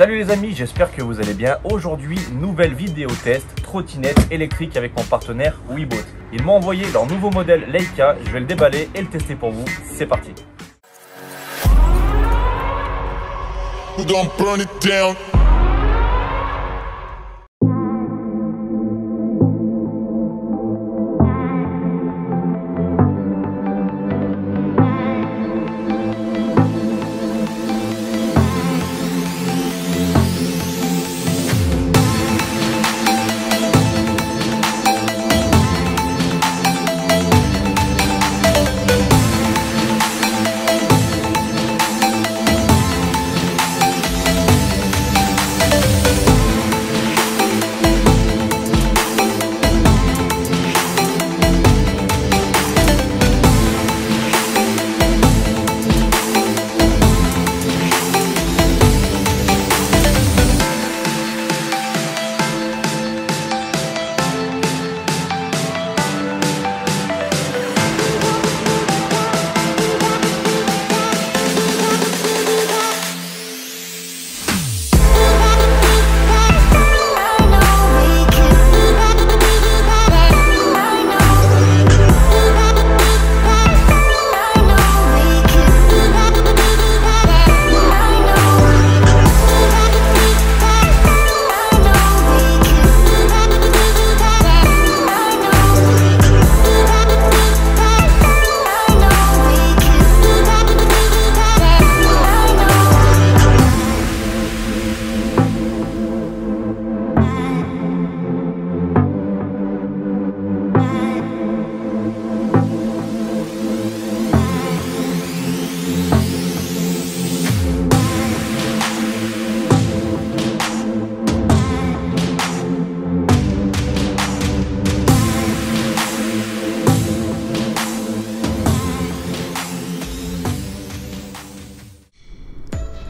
Salut les amis, j'espère que vous allez bien. Aujourd'hui, nouvelle vidéo test trottinette électrique avec mon partenaire Weebot. Ils m'ont envoyé leur nouveau modèle Leica, je vais le déballer et le tester pour vous. C'est parti.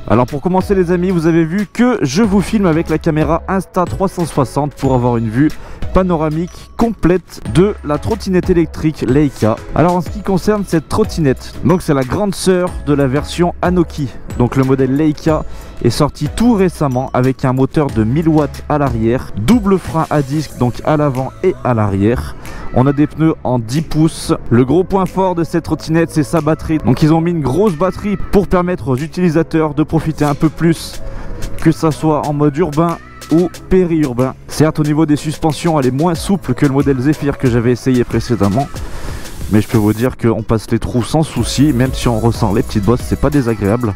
Alors pour commencer les amis, vous avez vu que je vous filme avec la caméra Insta360 pour avoir une vue panoramique complète de la trottinette électrique Leica. Alors en ce qui concerne cette trottinette, donc c'est la grande sœur de la version Anoki. Donc le modèle Leica est sorti tout récemment avec un moteur de 1000 watts à l'arrière, double frein à disque donc à l'avant et à l'arrière. On a des pneus en 10 pouces. Le gros point fort de cette trottinette, c'est sa batterie. Donc ils ont mis une grosse batterie pour permettre aux utilisateurs de profiter un peu plus, que ça soit en mode urbain ou périurbain. Certes, au niveau des suspensions, elle est moins souple que le modèle Zephyr que j'avais essayé précédemment, mais je peux vous dire qu'on passe les trous sans souci, même si on ressent les petites bosses, c'est pas désagréable.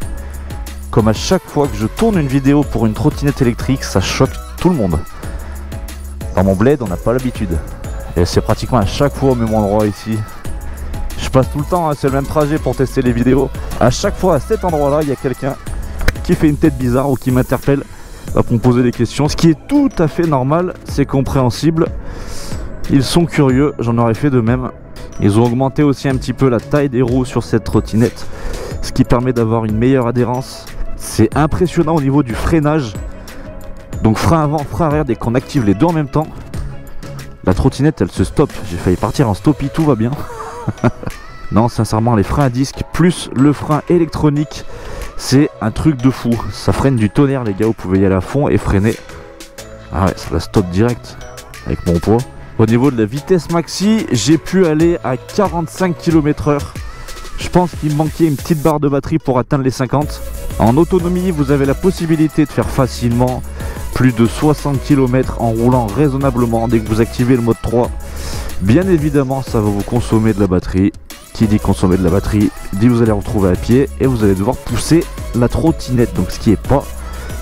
Comme à chaque fois que je tourne une vidéo pour une trottinette électrique, ça choque tout le monde. Dans mon bled, on n'a pas l'habitude. Et c'est pratiquement à chaque fois au même endroit ici. Je passe tout le temps, hein, c'est le même trajet pour tester les vidéos. À chaque fois à cet endroit-là, il y a quelqu'un qui fait une tête bizarre ou qui m'interpelle pour me poser des questions. Ce qui est tout à fait normal, c'est compréhensible. Ils sont curieux, j'en aurais fait de même. Ils ont augmenté aussi un petit peu la taille des roues sur cette trottinette, ce qui permet d'avoir une meilleure adhérence. C'est impressionnant au niveau du freinage. Donc frein avant, frein arrière, dès qu'on active les deux en même temps, la trottinette elle se stoppe. J'ai failli partir en stoppie, tout va bien. Non, sincèrement, les freins à disque plus le frein électronique, c'est un truc de fou. Ça freine du tonnerre les gars, vous pouvez y aller à fond et freiner. Ah ouais, ça la stoppe direct avec mon poids. Au niveau de la vitesse maxi, j'ai pu aller à 45 km/h. Je pense qu'il me manquait une petite barre de batterie pour atteindre les 50. En autonomie, vous avez la possibilité de faire facilement plus de 60 km en roulant raisonnablement dès que vous activez le mode 3. Bien évidemment, ça va vous consommer de la batterie. Qui dit consommer de la batterie, dit vous allez retrouver à pied et vous allez devoir pousser la trottinette. Donc ce qui est pas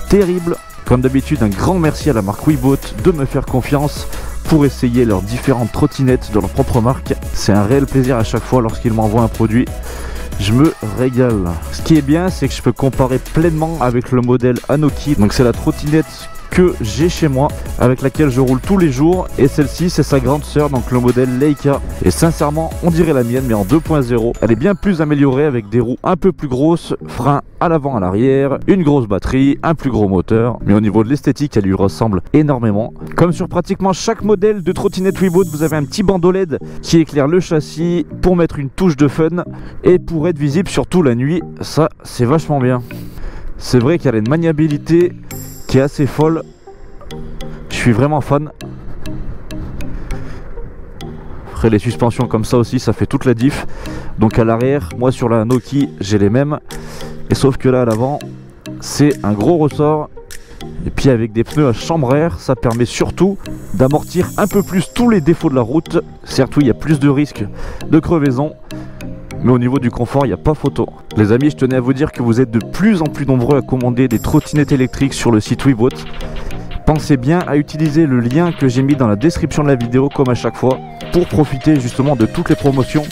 terrible. Comme d'habitude, un grand merci à la marque Weebot de me faire confiance pour essayer leurs différentes trottinettes de leur propre marque. C'est un réel plaisir à chaque fois lorsqu'ils m'envoient un produit. Je me régale. Ce qui est bien, c'est que je peux comparer pleinement avec le modèle Anoki. Donc c'est la trottinette que j'ai chez moi, avec laquelle je roule tous les jours, et celle-ci c'est sa grande sœur, donc le modèle Leica, et sincèrement on dirait la mienne mais en 2.0. Elle est bien plus améliorée avec des roues un peu plus grosses, freins à l'avant à l'arrière, une grosse batterie, un plus gros moteur, mais au niveau de l'esthétique elle lui ressemble énormément. Comme sur pratiquement chaque modèle de trottinette Weebot, vous avez un petit bandeau LED qui éclaire le châssis pour mettre une touche de fun et pour être visible surtout la nuit. Ça c'est vachement bien. C'est vrai qu'elle a une maniabilité qui est assez folle. Je suis vraiment fan. Après les suspensions comme ça aussi, ça fait toute la diff. Donc à l'arrière, moi sur la Nokia j'ai les mêmes. Et sauf que là à l'avant, c'est un gros ressort. Et puis avec des pneus à chambre air, ça permet surtout d'amortir un peu plus tous les défauts de la route. Certes oui, il y a plus de risques de crevaison, mais au niveau du confort, il n'y a pas photo. Les amis, je tenais à vous dire que vous êtes de plus en plus nombreux à commander des trottinettes électriques sur le site Webot. Pensez bien à utiliser le lien que j'ai mis dans la description de la vidéo comme à chaque fois pour profiter justement de toutes les promotions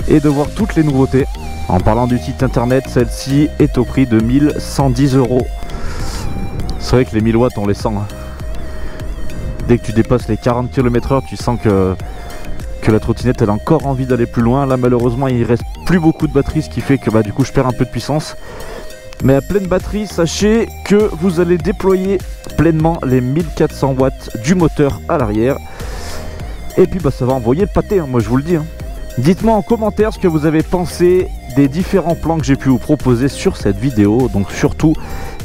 et de voir toutes les nouveautés. En parlant du site internet, celle-ci est au prix de 1110 €. C'est vrai que les 1000 watts on les sent. Dès que tu dépasses les 40 km/h, tu sens que la trottinette elle a encore envie d'aller plus loin. Là malheureusement il reste plus beaucoup de batterie, ce qui fait que du coup je perds un peu de puissance. Mais à pleine batterie, sachez que vous allez déployer pleinement les 1400 watts du moteur à l'arrière. Et puis ça va envoyer le pâté, moi je vous le dis. Dites-moi en commentaire ce que vous avez pensé des différents plans que j'ai pu vous proposer sur cette vidéo. Donc surtout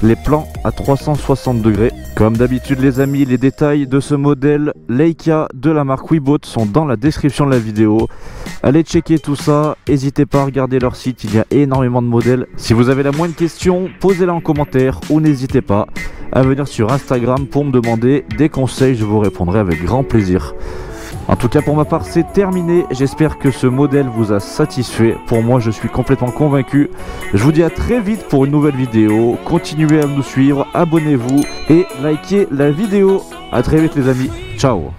les plans à 360 degrés. Comme d'habitude les amis, les détails de ce modèle Leica de la marque Webot sont dans la description de la vidéo. Allez checker tout ça, n'hésitez pas à regarder leur site, il y a énormément de modèles. Si vous avez la moindre question, posez-la en commentaire ou n'hésitez pas à venir sur Instagram pour me demander des conseils, je vous répondrai avec grand plaisir. En tout cas pour ma part c'est terminé, j'espère que ce modèle vous a satisfait. Pour moi je suis complètement convaincu. Je vous dis à très vite pour une nouvelle vidéo. Continuez à nous suivre, abonnez-vous et likez la vidéo. A très vite les amis, ciao.